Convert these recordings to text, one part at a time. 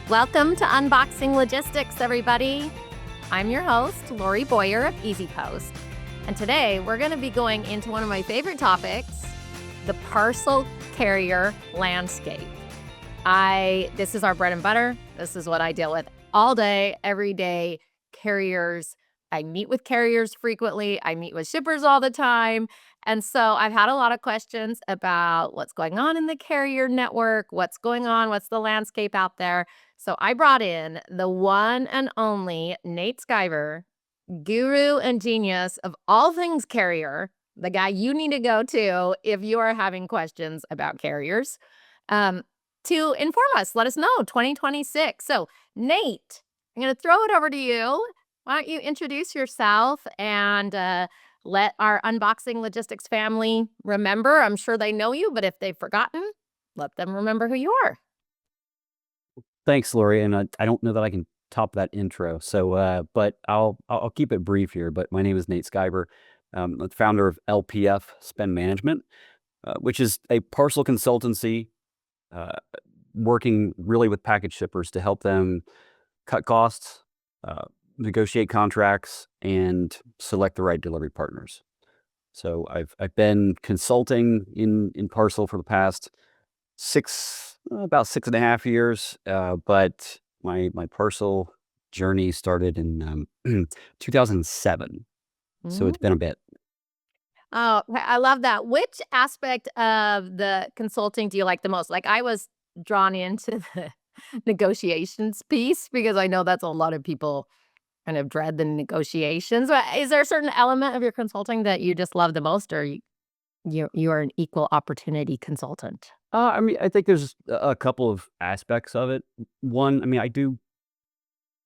Welcome to Unboxing Logistics, everybody. I'm your host, Lori Boyer of Easy Post. And today we're going to be going into one of my favorite topics, the parcel carrier landscape. This is our bread and butter. This is what I deal with all day, every day. Carriers. I meet with carriers frequently. I meet with shippers all the time. And so I've had a lot of questions about what's going on in the carrier network, what's going on, what's the landscape out there. So I brought in the one and only Nate Skiver, guru and genius of all things carrier, the guy you need to go to if you are having questions about carriers, to inform us. Let us know 2026. So, Nate, I'm going to throw it over to you. Why don't you introduce yourself and let our Unboxing Logistics family remember? I'm sure they know you, but if they've forgotten, let them remember who you are. Thanks, Lori, and I don't know that I can top that intro. So, but I'll keep it brief here. But my name is Nate Skiver. I'm the founder of LPF Spend Management, which is a parcel consultancy working really with package shippers to help them cut costs, negotiate contracts, and select the right delivery partners. So I've been consulting in parcel for the past about 6.5 years, but my parcel journey started in 2007. So it's been a bit. Oh, I love that. Which aspect of the consulting do you like the most? Like, I was drawn into the negotiations piece because I know that's a lot of people kind of dread the negotiations. But is there a certain element of your consulting that you just love the most, or you are an equal opportunity consultant? I mean, I think there's a couple of aspects of it. One, I mean, I do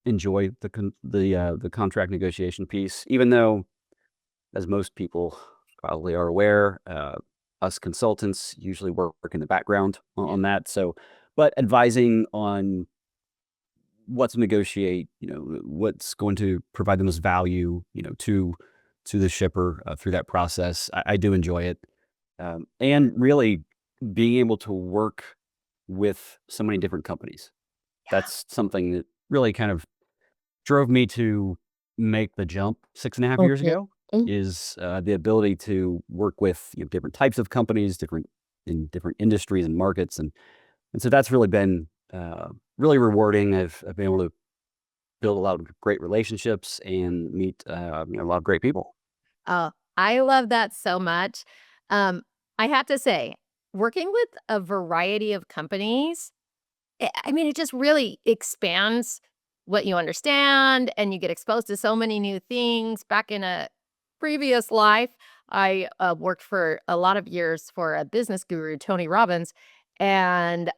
enjoy the contract negotiation piece, even though, as most people probably are aware, us consultants usually work in the background on that. So, but advising on what to negotiate, what's going to provide the most value, to the shipper through that process, I do enjoy it, and really being able to work with so many different companies. That's something that really kind of drove me to make the jump 6.5 years Okay. ago, is the ability to work with different types of companies, in different industries and markets, and so that's really been really rewarding. I've been able to build a lot of great relationships and meet a lot of great people. Oh, I love that so much. I have to say, working with a variety of companies, I mean, it just really expands what you understand, and you get exposed to so many new things. Back in a previous life, I worked for a lot of years for a business guru, Tony Robbins, and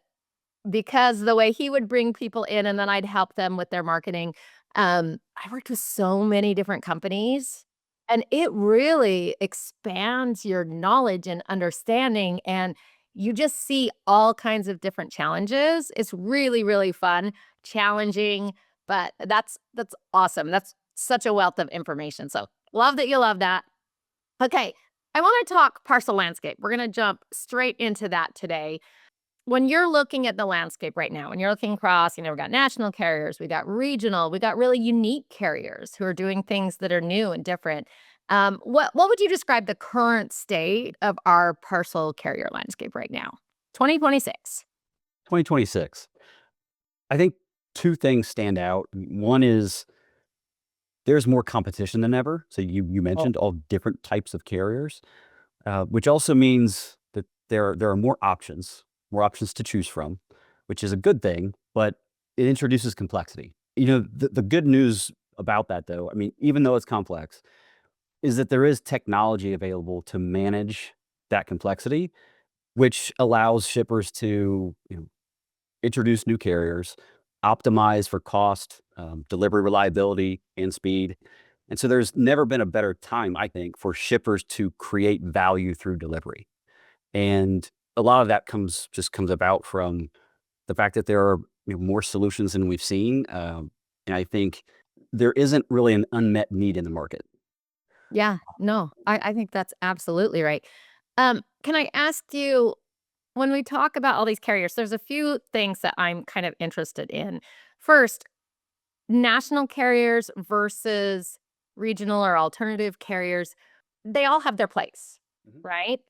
because the way he would bring people in and then I'd help them with their marketing, I worked with so many different companies, and it really expands your knowledge and understanding, and you just see all kinds of different challenges. It's really, really fun, challenging, but that's awesome. That's such a wealth of information, so love that you love that. Okay, I wanna talk parcel landscape. We're gonna jump straight into that today. When you're looking at the landscape right now, when you're looking across, we've got national carriers, we got regional, we got really unique carriers who are doing things that are new and different. What would you describe the current state of our parcel carrier landscape right now? 2026. 2026. I think two things stand out. One is there's more competition than ever. So you Oh, mentioned all different types of carriers, which also means that there are more options to choose from, which is a good thing, but it introduces complexity. The good news about that, though, I mean, even though it's complex, is that there is technology available to manage that complexity, which allows shippers to introduce new carriers, optimize for cost, delivery reliability, and speed. And so there's never been a better time, I think, for shippers to create value through delivery. And a lot of that comes about from the fact that there are more solutions than we've seen. And I think there isn't really an unmet need in the market. yeah, no, I think that's absolutely right. Can I ask you, when we talk about all these carriers, there's a few things that I'm kind of interested in. First, national carriers versus regional or alternative carriers, they all have their place, Mhm. right?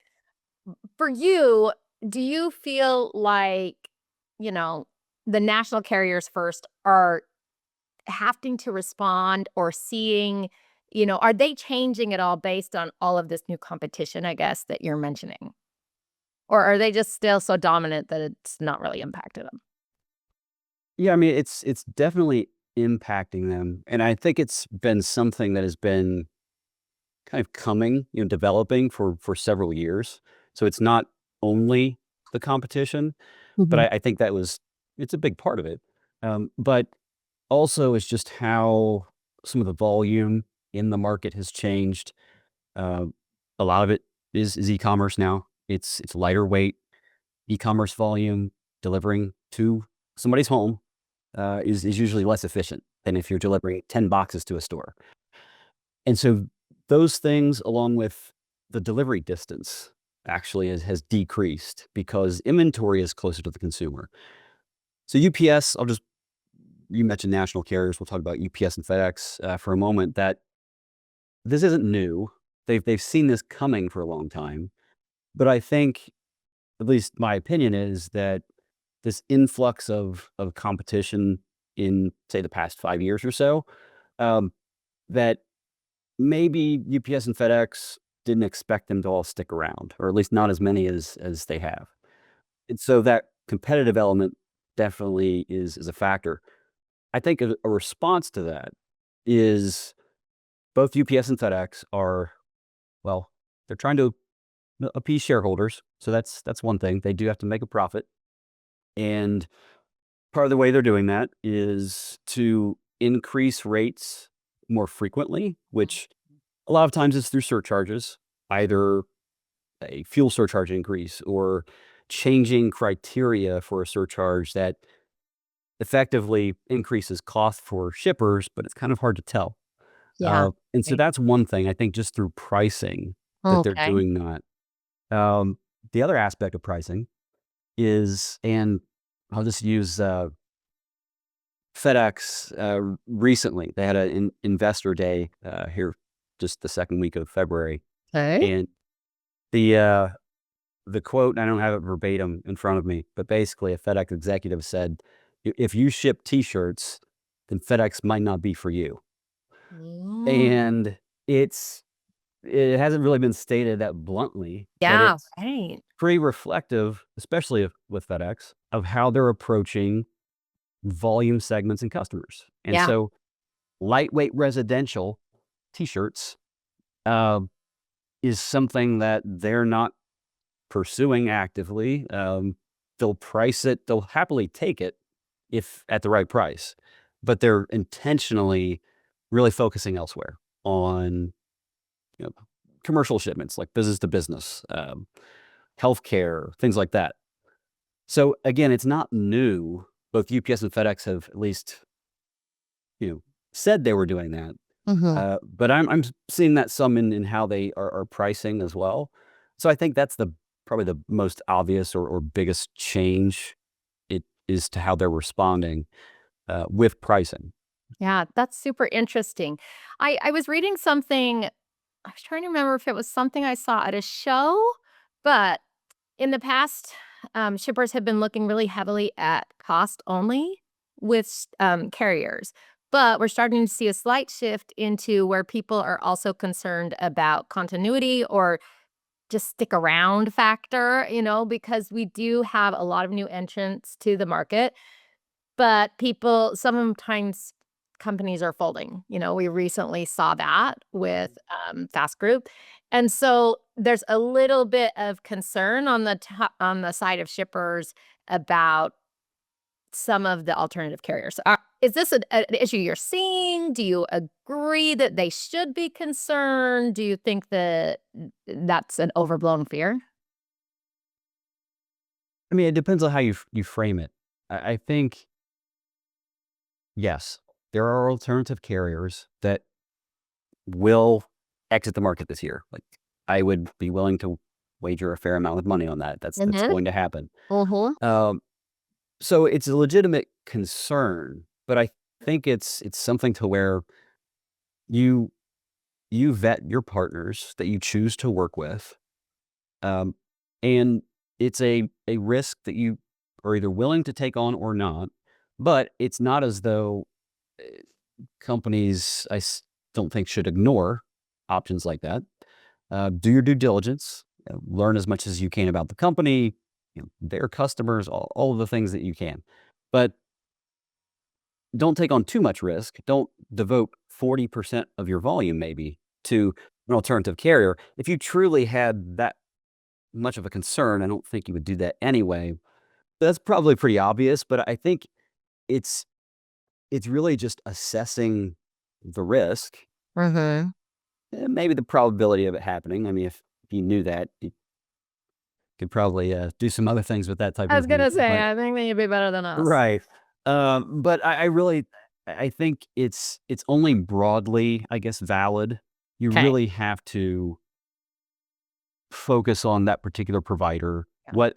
For you, do you feel like, you know, the national carriers first are having to respond or seeing, are they changing at all based on all of this new competition, I guess, that you're mentioning? Or are they just still so dominant that it's not really impacted them? Yeah, I mean, it's definitely impacting them, and I think it's been something that has been kind of coming, developing for several years. So it's not only the competition, but Mhm. I think it's a big part of it. But also it's just how some of the volume in the market has changed. Uh, a lot of it is e-commerce now. It's lighter weight e-commerce volume delivering to somebody's home is usually less efficient than if you're delivering 10 boxes to a store. And so those things, along with the delivery distance, actually has decreased because inventory is closer to the consumer. So UPS, you mentioned national carriers. We'll talk about UPS and FedEx for a moment. That this isn't new. They've seen this coming for a long time. But I think, at least my opinion is that this influx of competition in, say, the past 5 years or so, um, that maybe UPS and FedEx didn't expect them to all stick around, or at least not as many as they have. And so that competitive element definitely is a factor. I think a response to that is both UPS and FedEx are, well, they're trying to appease shareholders. So that's one thing. They do have to make a profit. And part of the way they're doing that is to increase rates more frequently, which a lot of times is through surcharges, either a fuel surcharge increase or changing criteria for a surcharge that effectively increases cost for shippers, but it's kind of hard to tell. Yeah. And so Right. that's one thing I think just through pricing that they're Okay. doing that. The other aspect of pricing is, and I'll just use FedEx recently. They had an investor day here just the second week of February, Okay. and the uh, the quote, I don't have it verbatim in front of me, but basically a FedEx executive said, If you ship T-shirts, then FedEx might not be for you." Mm. And it hasn't really been stated that bluntly, but Yeah, it's right. pretty reflective, especially with FedEx, of how they're approaching volume segments and customers. And Yeah. so lightweight residential T-shirts uh, is something that they're not pursuing actively. They'll price it, they'll happily take it if at the right price, but they're intentionally really focusing elsewhere on, you know, commercial shipments like business to business, healthcare, things like that. So again, it's not new. Both UPS and FedEx have at least, you know, said they were doing that. Mhm. But I'm seeing that some in how they are pricing as well. So I think that's probably the most obvious or biggest change it is to how they're responding with pricing. Yeah, that's super interesting. I was reading something. I was trying to remember if it was something I saw at a show, but in the past, shippers have been looking really heavily at cost only with carriers. But we're starting to see a slight shift into where people are also concerned about continuity or just stick around factor, because we do have a lot of new entrants to the market, but sometimes companies are folding. We recently saw that with Fast Group. And so there's a little bit of concern on on the side of shippers about some of the alternative carriers. Is this an issue you're seeing? Do you agree that they should be concerned? Do you think that that's an overblown fear? I mean, it depends on how you frame it. I think yes, there are alternative carriers that will exit the market this year. Like I would be willing to wager a fair amount of money on that. That's Mhm. going to happen. Mhm. Um, so it's a legitimate concern, but I think it's something to where you you vet your partners that you choose to work with, um, and it's a risk that you are either willing to take on or not. But it's not as though companies don't think should ignore options like that. Do your due diligence, learn as much as you can about the company, their customers, all of the things that you can. But don't take on too much risk. Don't devote 40% of your volume maybe to an alternative carrier. If you truly had that much of a concern, I don't think you would do that anyway. That's probably pretty obvious, but I think it's it's really just assessing the risk, Mhm. maybe the probability of it happening. I mean, if you knew that, you could probably do some other things with that type of I was gonna information. say, But I think that you'd be better than us. right. But I really I think it's only broadly, I guess, valid. You 'Kay. really have to focus on that particular provider, what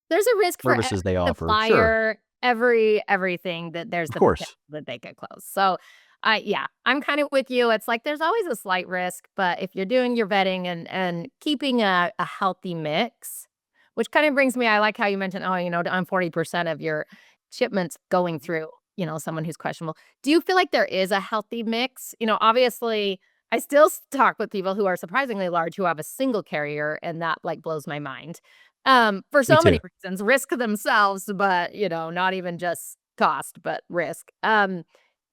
There's a risk for services they every offer. Sure, supplier, everything that there's of the potential course. that they could close. So, yeah, I'm kind of with you. It's like there's always a slight risk, but if you're doing your vetting and keeping a healthy mix, which kind of brings me, I like how you mentioned, oh, on 40% of your shipments going through, someone who's questionable. Do you feel like there is a healthy mix? Obviously, I still talk with people who are surprisingly large who have a single carrier, and that like blows my mind. For Me so many too. reasons, risk themselves, but, not even just cost, but risk.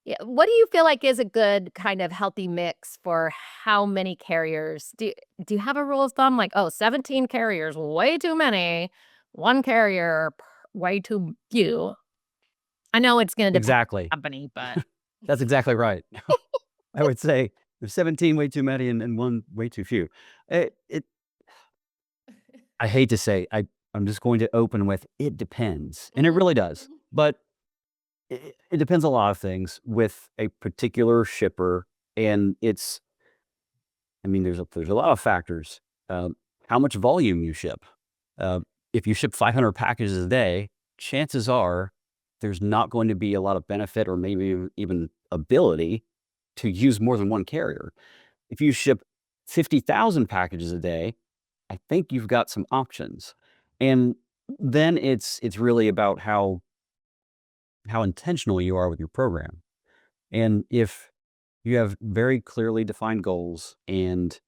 Yeah, what do you feel like is a good kind of healthy mix for how many carriers? Do you have a rule of thumb like, oh, 17 carriers, way too many, one carrier, way too few? I know it's gonna depend Exactly. on the company, but That's exactly right. I would say there's 17 way too many and one way too few. It I hate to say, I'm just going to open with it depends, and it Mhm, really does. mhm. But it depends a lot of things with a particular shipper, and it's I mean, there's a lot of factors. How much volume you ship. Uh, if you ship 500 packages a day, chances are there's not going to be a lot of benefit or maybe even ability to use more than one carrier. If you ship 50,000 packages a day, I think you've got some options. And then it's really about how intentional you are with your program. And if you have very clearly defined goals and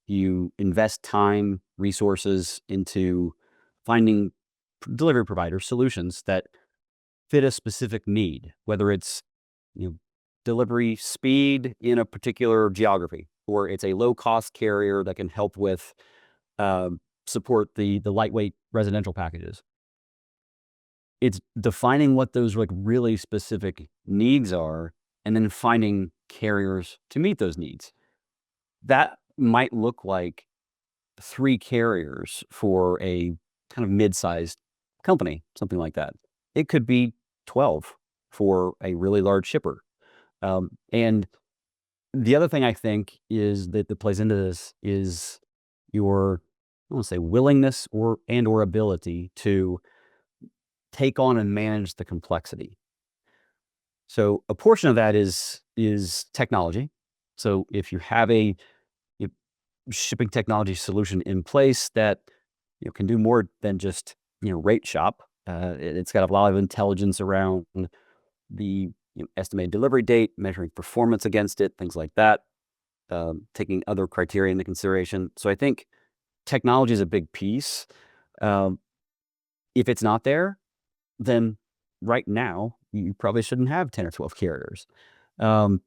you invest time, resources into finding delivery provider solutions that fit a specific need, whether it's you know, delivery speed in a particular geography, or it's a low cost carrier that can help with support the lightweight residential packages. It's defining what those like really specific needs are, and then finding carriers to meet those needs. That might look like 3 carriers for a kind of mid-sized company, something like that. It could be 12 for a really large shipper. And the other thing I think is that plays into this is your, I don't wanna say willingness or ability to take on and manage the complexity. So a portion of that is technology. So if you have a shipping technology solution in place that can do more than just rate shop. It's got a lot of intelligence around the estimated delivery date, measuring performance against it, things like that, taking other criteria into consideration. So I think technology is a big piece. Um, if it's not there, then right now you probably shouldn't have 10 or 12 carriers. Um,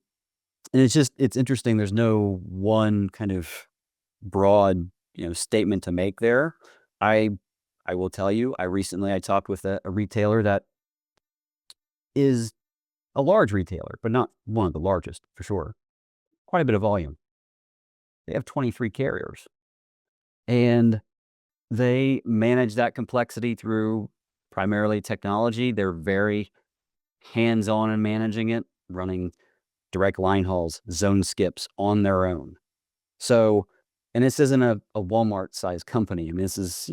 and it's interesting. There's no one kind of broad, statement to make there. I I will tell you, I talked with a retailer that is a large retailer, but not one of the largest for sure. Quite a bit of volume. They have 23 carriers, and they manage that complexity through primarily technology. They're very hands-on in managing it, running direct line hauls, zone skips on their own. So And this isn't a Walmart sized company. I mean, this is,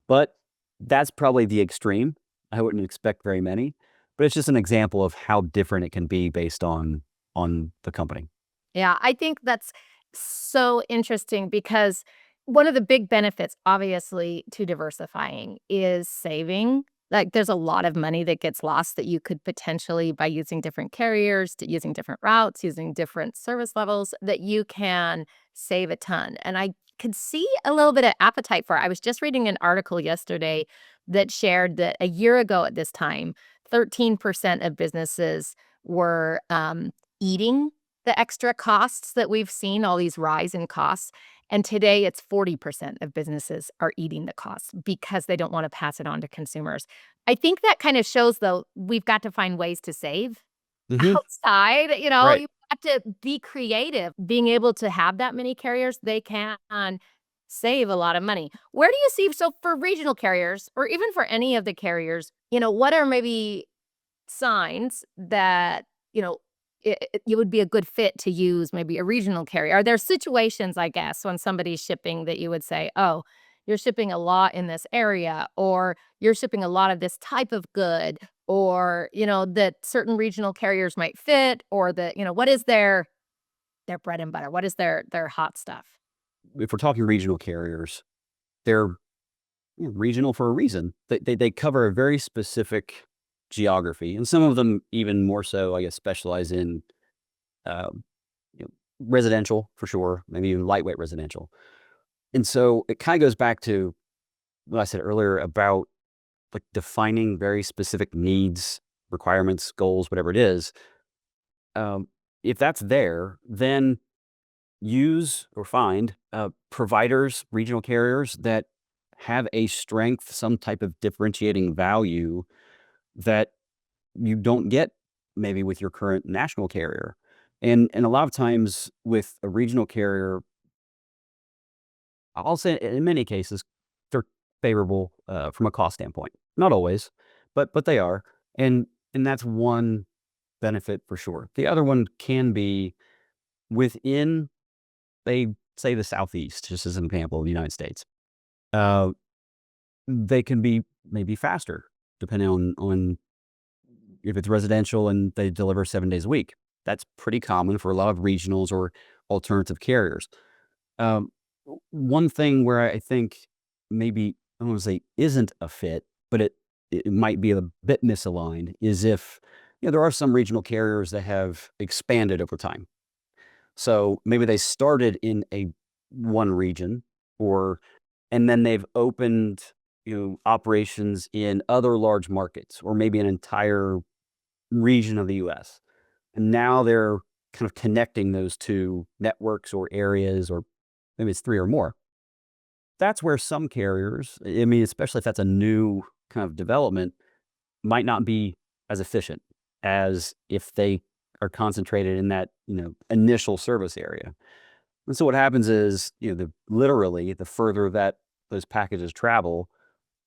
but that's probably the extreme. I wouldn't expect very many, but it's just an example of how different it can be based on the company. Yeah, I think that's so interesting because one of the big benefits, obviously, to diversifying is saving. Like, there's a lot of money that gets lost that you could potentially, by using different carriers, to using different routes, using different service levels, that you can save a ton. And I could see a little bit of appetite for it. I was just reading an article yesterday that shared that a year ago at this time, 13% of businesses were eating the extra costs that we've seen, all these rise in costs, and today it's 40% of businesses are eating the costs because they don't wanna pass it on to consumers. I think that kind of shows, though, we've got to find ways to save Hmm. outside, Right. you have to be creative. Being able to have that many carriers, they can save a lot of money. Where do you see, so for regional carriers or even for any of the carriers, what are maybe signs that, you know, you would be a good fit to use maybe a regional carrier? Are there situations, I guess, when somebody's shipping that you would say, "Oh, you're shipping a lot in this area," or "You're shipping a lot of this type of good," or, that certain regional carriers might fit, or that, what is their bread and butter? What is their hot stuff? If we're talking regional carriers, they're regional for a reason. They cover a very specific geography, and some of them even more so, I guess, specialize in um, residential for sure, maybe even lightweight residential. And so it kind of goes back to what I said earlier about like defining very specific needs, requirements, goals, whatever it is. Um, if that's there, then use or find providers, regional carriers that have a strength, some type of differentiating value that you don't get maybe with your current national carrier. And a lot of times with a regional carrier, I'll say in many cases, they're favorable from a cost standpoint. Not always, but they are, and and that's one benefit for sure. The other one can be within, they say the Southeast, just as an example of the United States. Uh, they can be maybe faster depending on if it's residential and they deliver 7 days a week. That's pretty common for a lot of regionals or alternative carriers. Um, one thing where I think maybe I don't want to say isn't a fit, but it might be a bit misaligned is if there are some regional carriers that have expanded over time. So maybe they started in a one region, or and then they've opened operations in other large markets, or maybe an entire region of the U.S. And now they're kind of connecting those two networks or areas, or maybe it's three or more. That's where some carriers, I mean, especially if that's a new kind of development, might not be as efficient as if they are concentrated in that, initial service area. And so what happens is, literally the further that those packages travel,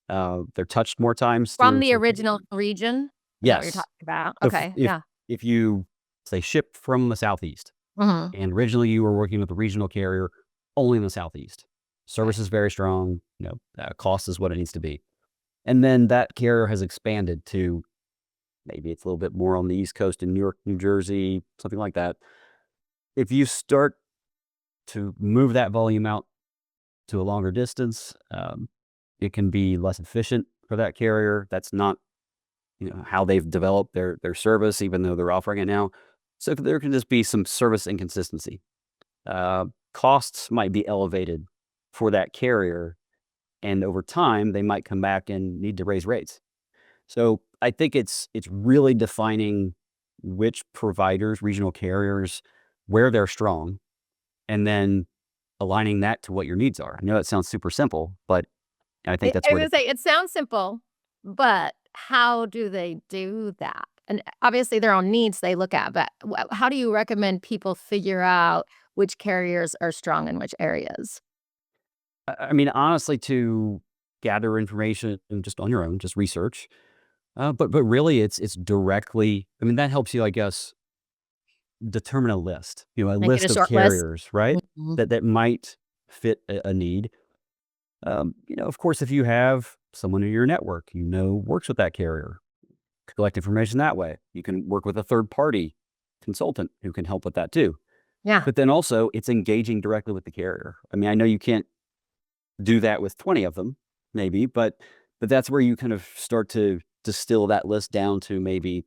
they're touched more times From through the original region? Is that what you're yes. talking about? So Okay, if yeah. if you say ship from the Southeast, Mhm. and originally you were working with a regional carrier only in the Southeast, Okay. service is very strong, cost is what it needs to be. And then that carrier has expanded to maybe it's a little bit more on the East Coast in New York, New Jersey, something like that. If you start to move that volume out to a longer distance, it can be less efficient for that carrier. That's not how they've developed their service, even though they're offering it now. So there can just be some service inconsistency. Costs might be elevated for that carrier, and over time they might come back and need to raise rates. So I think it's really defining which providers, regional carriers, where they're strong, and then aligning that to what your needs are. I know that sounds super simple, but I think that's I where was the gonna say, it sounds simple, but how do they do that? And, obviously, their own needs they look at, but how do you recommend people figure out which carriers are strong in which areas? I mean, honestly, to gather information and just on your own, just research. But really, it's directly. I mean, that helps you, I guess, determine a list. A Make it a list of short list? carriers, right? Mhm. That might fit a need. Of course, if you have someone in your network, works with that carrier, collect information that way. You can work with a third party consultant who can help with that too. Yeah. But then also it's engaging directly with the carrier. I mean, I know you can't do that with 20 of them, maybe, but that's where you kind of start to distill that list down to maybe,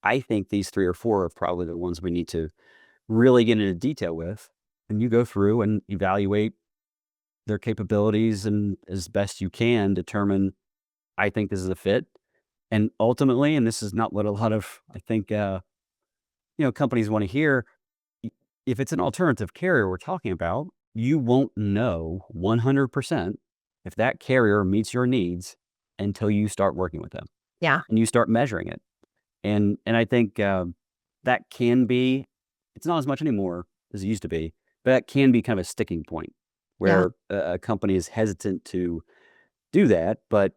I think these 3 or 4 are probably the ones we need to really get into detail with. And you go through and evaluate their capabilities and as best you can determine, I think this is a fit. And ultimately, and this is not what a lot of, I think, companies want to hear, if it's an alternative carrier we're talking about, you won't know 100% if that carrier meets your needs until you start working with them Yeah. and you start measuring it. And I think that can be, it's not as much anymore as it used to be, but that can be kind of a sticking point Yeah. where a company is hesitant to do that, but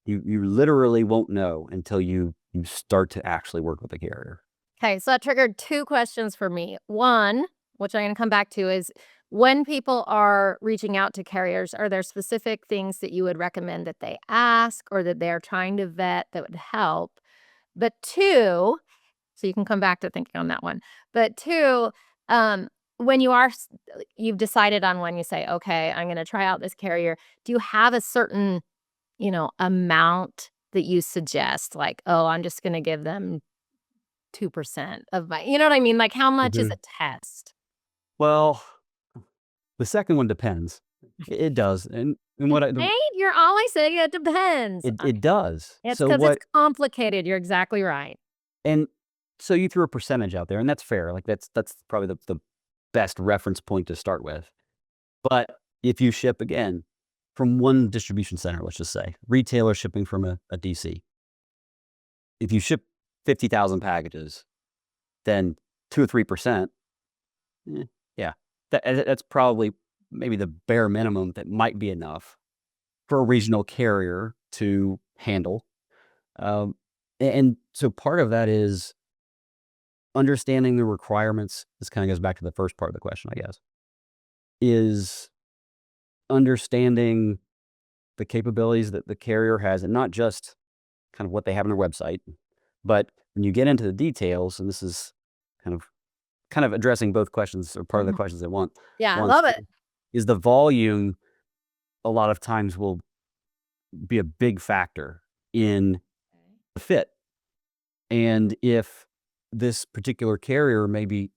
you literally won't know until you start to actually work with the carrier. Okay, so that triggered 2 questions for me. One, which I'm gonna come back to, is when people are reaching out to carriers, are there specific things that you would recommend that they ask or that they're trying to vet that would help? But 2, so you can come back to thinking on that one. But 2, when you've decided on when you say, "Okay, I'm gonna try out this carrier," do you have a certain, amount that you suggest? Like, "Oh, I'm just gonna give them 2% of my," you know what I mean? Like, how much is a Mhm. test? Well, the second one depends. It does, and what I the Nate, you're always saying it depends. it does. It's So because it's what complicated, you're exactly right. and so you threw a percentage out there, and that's fair. Like, that's probably the best reference point to start with. But if you ship, again, from one distribution center, let's just say, retailer shipping from a DC, if you ship 50,000 packages, then 2 or 3%, eh, yeah, that's probably maybe the bare minimum that might be enough for a regional carrier to handle. And so part of that is understanding the requirements. This kind of goes back to the first part of the question, I guess, is understanding the capabilities that the carrier has and not just kind of what they have on their website, but when you get into the details, and this is kind of addressing both questions or part of the Mhm. questions at once, Yeah, I once love it. is the volume a lot of times will be a big factor in the fit. And if this particular carrier, maybe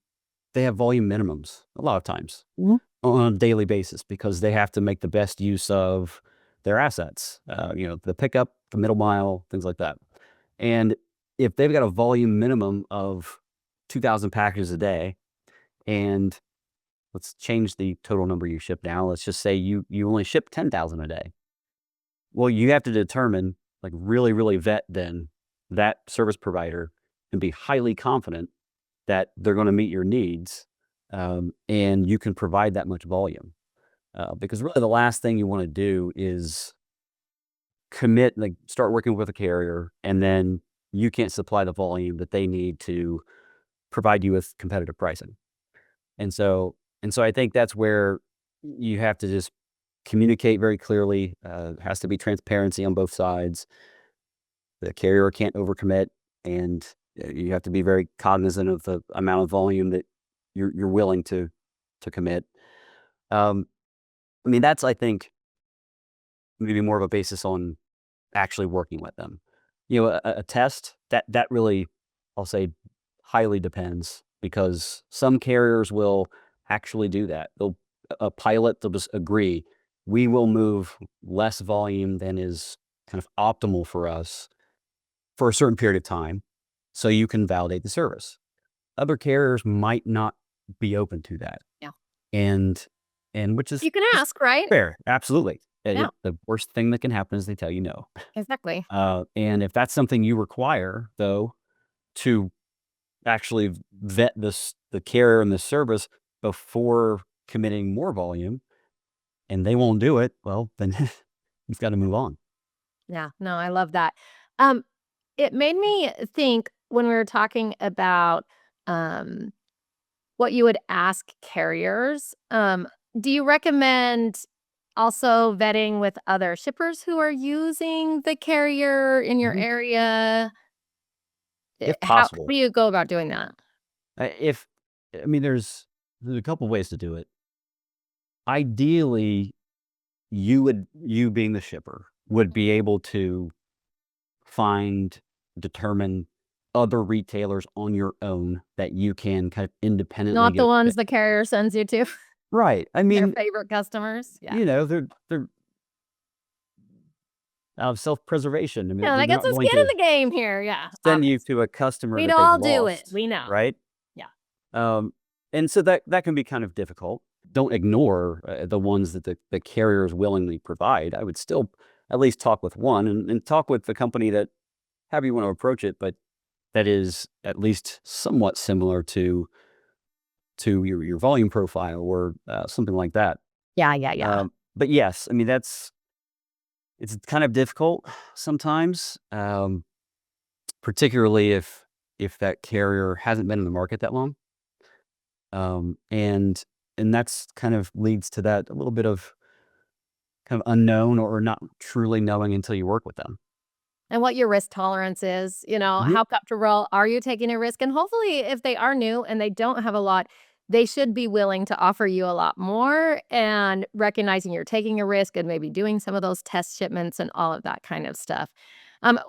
they have volume minimums a lot of times Mhm. on a daily basis because they have to make the best use of their assets, the pickup, the middle mile, things like that. And if they've got a volume minimum of 2,000 packages a day, and let's change the total number you ship now, let's just say you only ship 10,000 a day. Well, you have to determine, like, really, really vet then that service provider and be highly confident that they're gonna meet your needs, and you can provide that much volume. Because really the last thing you wanna do is commit, like, start working with a carrier, and then you can't supply the volume that they need to provide you with competitive pricing. And so I think that's where you have to just communicate very clearly, has to be transparency on both sides. The carrier can't overcommit, and you have to be very cognizant of the amount of volume that you're willing to commit. Um, I mean, that's, I think, maybe more of a basis on actually working with them. A test that really, I'll say, highly depends because some carriers will actually do that. A pilot, they'll just agree, we will move less volume than is kind of optimal for us for a certain period of time, so you can validate the service. Other carriers might not be open to that, Yeah. and which is You can just ask, right? fair, absolutely. Yeah, The worst thing that can happen is they tell you no. exactly. And if that's something you require, though, to actually vet the carrier and the service before committing more volume, and they won't do it, well, then you've got to move on. Yeah, no, I love that. Um, it made me think when we were talking about, um, what you would ask carriers, Do you recommend also vetting with other shippers who are using the carrier in your Mhm. area? If How possible. do you go about doing that? If I mean, there's a couple ways to do it. Ideally, you being the shipper would be able to find, determine other retailers on your own that you can kind of independently Not the get ones the carrier sends you to, right. I their mean, favorite customers? Yeah. they're out of self-preservation. I mean, Yeah, they're that gets not us going skin to in the game here, yeah, send you obvious. to a customer We'd that they've all do it, lost, we know. right? Yeah. Um, and so that can be kind of difficult. Don't ignore the ones that the carriers willingly provide. I would still at least talk with one and talk with the company that however you want to approach it, but that is at least somewhat similar to your volume profile or something like that. Yeah, yeah, yeah. But yes, I mean it's kind of difficult sometimes, particularly if that carrier hasn't been in the market that long. Um, and and that's kind of leads to that a little bit of kind of unknown or not truly knowing until you work with them. And what your risk tolerance is, Mhm. how comfortable are you taking a risk? And hopefully, if they are new and they don't have a lot, they should be willing to offer you a lot more and recognizing you're taking a risk and maybe doing some of those test shipments and all of that kind of stuff.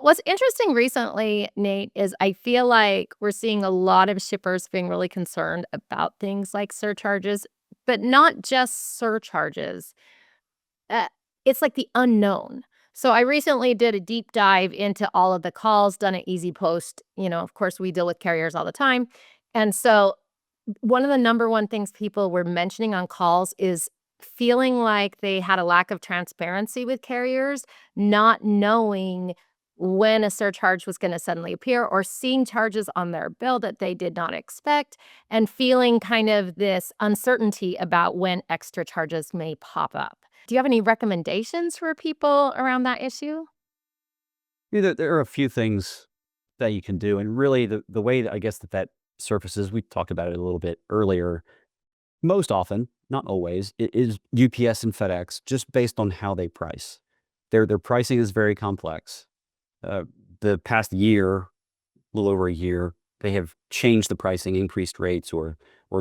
What's interesting recently, Nate, is I feel like we're seeing a lot of shippers being really concerned about things like surcharges, but not just surcharges. Uh, it's like the unknown. So I recently did a deep dive into all of the calls done at Easy Post. Of course, we deal with carriers all the time. And so one of the number one things people were mentioning on calls is feeling like they had a lack of transparency with carriers, not knowing when a surcharge was going to suddenly appear or seeing charges on their bill that they did not expect and feeling kind of this uncertainty about when extra charges may pop up. Do you have any recommendations for people around that issue? There are a few things that you can do, and really the way that I guess that surfaces. We talked about it a little bit earlier. Most often, not always, it is UPS and FedEx just based on how they price. Their pricing is very complex. Uh, the past year, a little over a year, they have changed the pricing, increased rates, or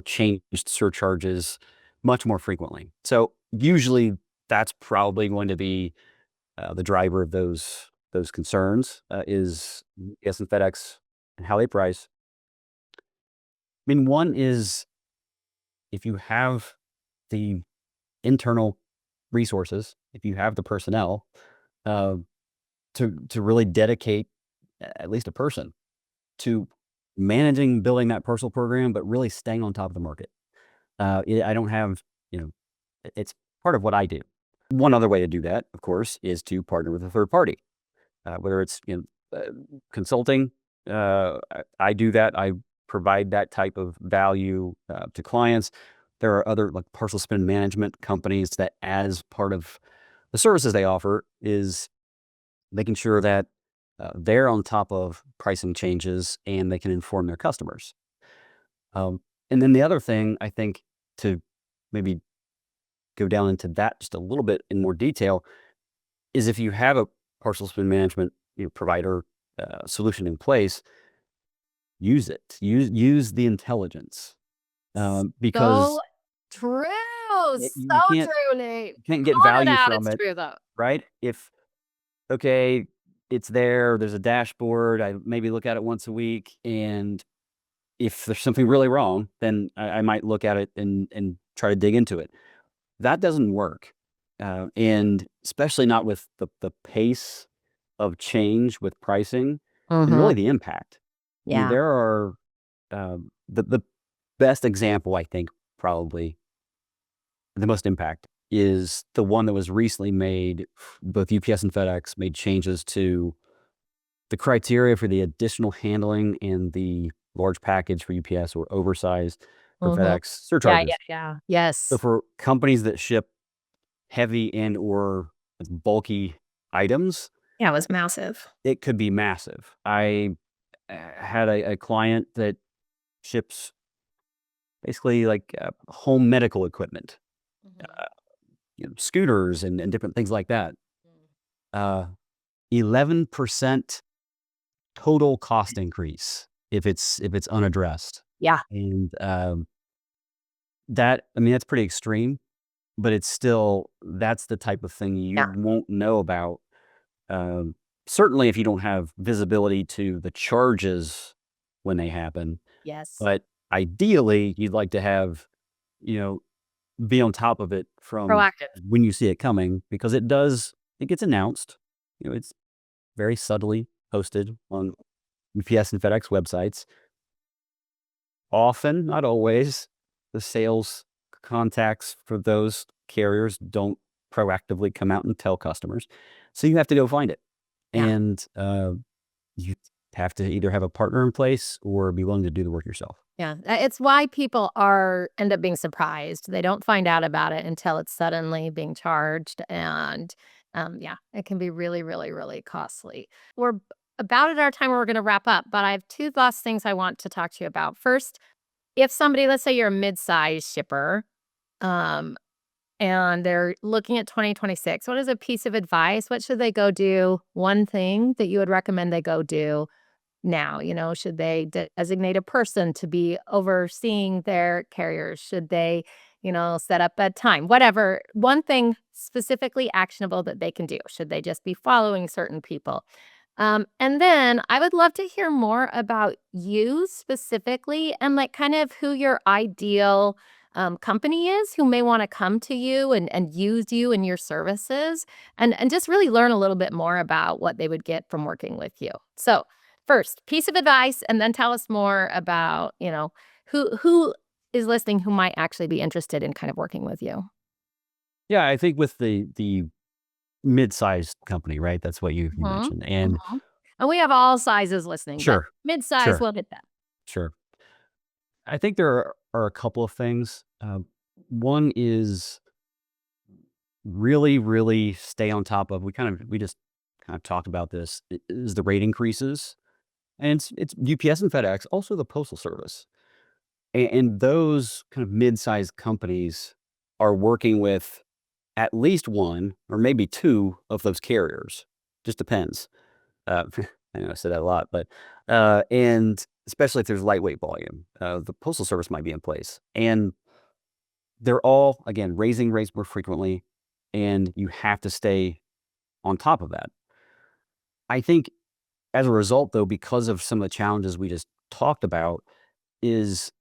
changed surcharges much more frequently. So usually, that's probably going to be the driver of those concerns is UPS and FedEx and how they price. I mean, one is if you have the internal resources, if you have the personnel, uh, to really dedicate at least a person to managing, building that personal program, but really staying on top of the market. I don't have, you know, it's part of what I do. One other way to do that, of course, is to partner with a third party, whether it's consulting. I do that. I provide that type of value to clients. There are other like Parcel Spend Management companies that, as part of the services they offer, is making sure that they're on top of pricing changes and they can inform their customers. And then the other thing I think to maybe go down into that just a little bit in more detail is if you have a Parcel Spend Management provider solution in place, use it. Use the intelligence So because true. So you can't true, Nate. get Calling it value out, from it's it, true though. right? If okay, it's there. There's a dashboard. I maybe look at it once a week, and if there's something really wrong, then I might look at it and try to dig into it. That doesn't work, and especially not with the pace of change with pricing and really Mhm. the impact. I mean, Yeah. there are the best example I think probably the most impact is the one that was recently made. Both UPS and FedEx made changes to the criteria for the additional handling and the large package for UPS or oversized for Mhm. FedEx Yeah, yeah, surcharges. yeah. So Yes. for companies that ship heavy and or bulky items, Yeah, it was massive. it could be massive. I had a client that ships basically like home medical equipment. Mhm. scooters and different things like that. 11% total cost increase if it's unaddressed. Yeah, And that, I mean, that's pretty extreme, but it's still, that's the type of thing you yeah, won't know about. Um, Certainly if you don't have visibility to the charges when they happen, yes. but ideally you'd like to have, you know, be on top of it from Proactive. when you see it coming, because it gets announced. It's very subtly posted on UPS and FedEx websites. Often, not always, the sales contacts for those carriers don't proactively come out and tell customers. So you have to go find it. Yeah. And you have to either have a partner in place or be willing to do the work yourself. Yeah, it's why people are end up being surprised. They don't find out about it until it's suddenly being charged, and, yeah, it can be really, really, really costly. We're about at our time where we're gonna wrap up, but I have 2 last things I want to talk to you about. First, if somebody, let's say you're a mid-size shipper, um, and they're looking at 2026, what is a piece of advice? What should they go do? One thing that you would recommend they go do now? Should they designate a person to be overseeing their carriers? Should they, set up a time? Whatever. One thing specifically actionable that they can do. Should they just be following certain people? And then I would love to hear more about you specifically and like kind of who your ideal company is who may want to come to you and use you and your services and just really learn a little bit more about what they would get from working with you. So, first, piece of advice, and then tell us more about, who is listening who might actually be interested in kind of working with you. Yeah, I think with the mid-sized company, right? That's what you Mhm, mentioned. And mhm. And we have all sizes listening, but sure, mid-size, sure, we'll hit that. sure. I think there are a couple of things. One is really, really stay on top of. We just kind of talked about this. Is the rate increases, and it's UPS and FedEx, also the Postal Service, and those kind of mid-sized companies are working with at least one or maybe two of those carriers. Just depends. I know I said that a lot, but and especially if there's lightweight volume, the Postal Service might be in place, and they're all, again, raising rates more frequently, and you have to stay on top of that. I think as a result, though, because of some of the challenges we just talked about, is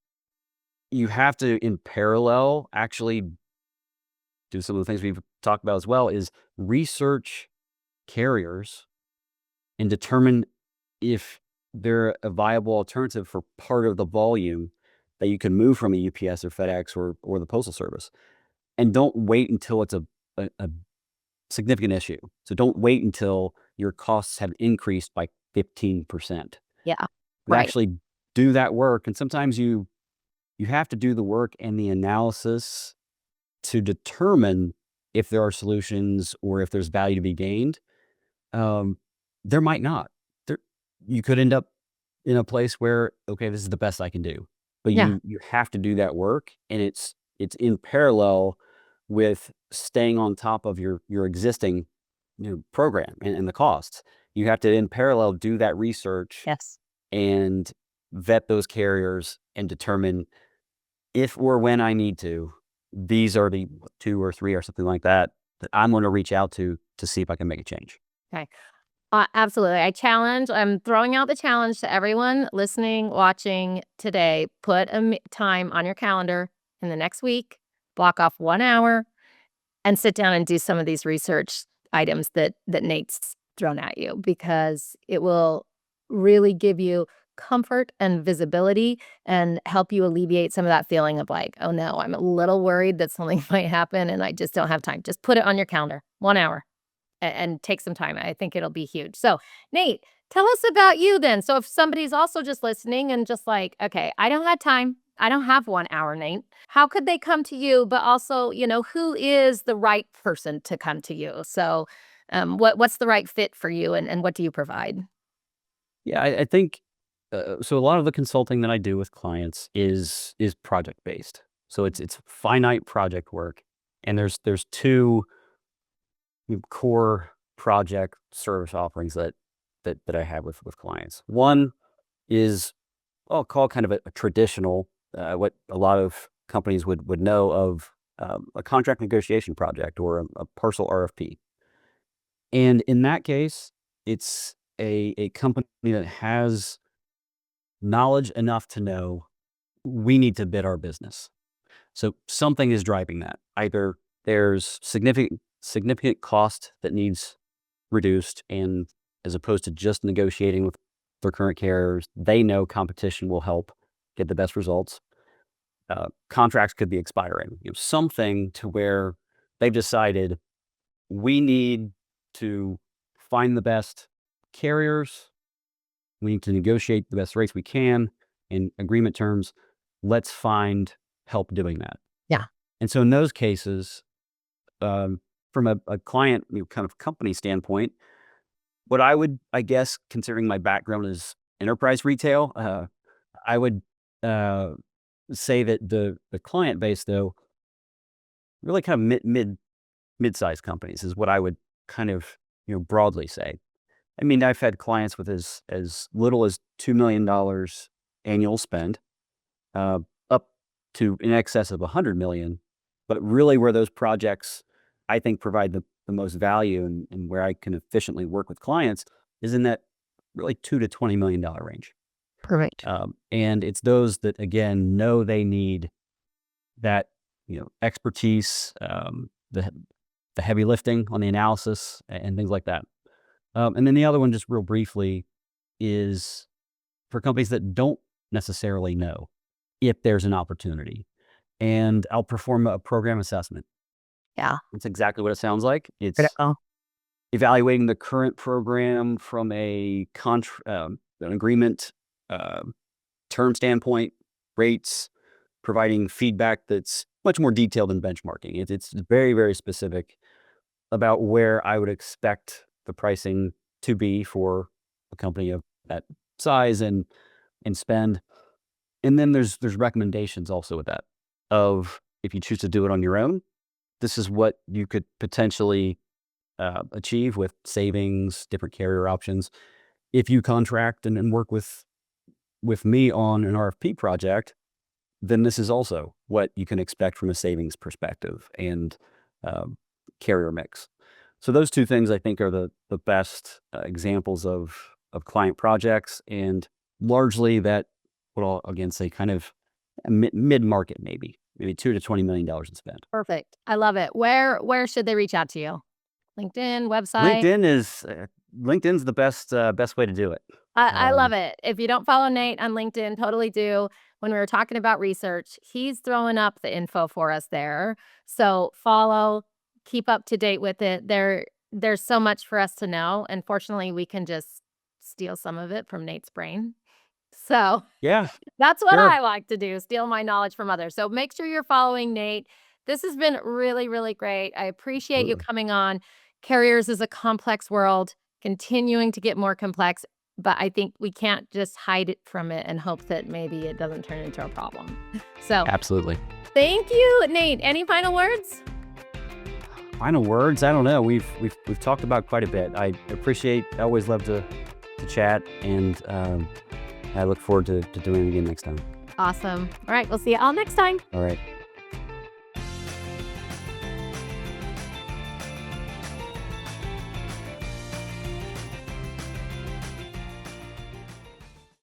you have to, in parallel, actually do some of the things we've talked about as well, is research carriers and determine if they're a viable alternative for part of the volume that you can move from a UPS or FedEx or the Postal Service. And don't wait until it's a significant issue. So don't wait until your costs have increased by 15%. Yeah, But right. actually do that work. And sometimes you have to do the work and the analysis to determine if there are solutions or if there's value to be gained. Um, there might not. There, you could end up in a place where, okay, this is the best I can do. But Yeah. you have to do that work, and it's in parallel with staying on top of your existing, program and the costs. You have to in parallel do that research Yes. and vet those carriers and determine if or when I need to, these are the 2 or 3 or something like that, that I'm gonna reach out to see if I can make a change. Okay. Absolutely. I'm throwing out the challenge to everyone listening, watching today. Put a time on your calendar in the next week, block off 1 hour, and sit down and do some of these research items that Nate's thrown at you because it will really give you comfort and visibility and help you alleviate some of that feeling of like, oh no, I'm a little worried that something might happen and I just don't have time. Just put it on your calendar, 1 hour and take some time. I think it'll be huge. So, Nate, tell us about you then. So, if somebody's also just listening and just like, okay, I don't have time. I don't have 1 hour, Nate. How could they come to you? But also, who is the right person to come to you? So, what's the right fit for you, and what do you provide? Yeah, I think, so a lot of the consulting that I do with clients is project based. So it's finite project work. And there's two core project service offerings that I have with clients. One is I'll call kind of a traditional, what a lot of companies would know of, a contract negotiation project or a parcel RFP. And in that case, it's a company that has knowledge enough to know we need to bid our business. So something is driving that. Either there's significant cost that needs reduced, and as opposed to just negotiating with their current carriers, they know competition will help get the best results. Contracts could be expiring. Something to where they've decided we need to find the best carriers. We need to negotiate the best rates we can in agreement terms. Let's find help doing that. Yeah. And so in those cases, from a client kind of company standpoint, what I would, I guess, considering my background is enterprise retail, I would say that the client base, though, really kind of mid-sized companies is what I would kind of broadly say. I mean, I've had clients with as little as $2 million annual spend, up to in excess of 100 million. But really, where those projects I think provide the most value and where I can efficiently work with clients is in that really $2 to $20 million range. Perfect. And it's those that again know they need that expertise, the heavy lifting on the analysis and things like that. And then the other one, just real briefly, is for companies that don't necessarily know if there's an opportunity. And I'll perform a program assessment. Yeah. That's exactly what it sounds like. It's Critical. evaluating the current program from an agreement term standpoint, rates, providing feedback that's much more detailed than benchmarking. It's very, very specific about where I would expect the pricing to be for a company of that size and spend. And then there's recommendations also with that of if you choose to do it on your own, this is what you could potentially achieve with savings, different carrier options. If you contract and work with me on an RFP project, then this is also what you can expect from a savings perspective and carrier mix. So those two things I think are the best examples of client projects, and largely that what I'll again say kind of mid-market, maybe $2 to $20 million in spend. Perfect. I love it. Where should they reach out to you? LinkedIn, website? LinkedIn's the best way to do it. I love it. If you don't follow Nate on LinkedIn, totally do. When we were talking about research, he's throwing up the info for us there. So follow, keep up to date with it. There's so much for us to know. And fortunately, we can just steal some of it from Nate's brain. So Yeah, that's what sure. I like to do, steal my knowledge from others. So make sure you're following Nate. This has been really, really great. I appreciate you Absolutely. coming on. Carriers is a complex world, continuing to get more complex, but I think we can't just hide it from it and hope that maybe it doesn't turn into a problem. So Absolutely. thank you, Nate. Any final words? Final words? I don't know. We've talked about quite a bit. I always love to chat, and I look forward to doing it again next time. Awesome. All right, we'll see you all next time. All right.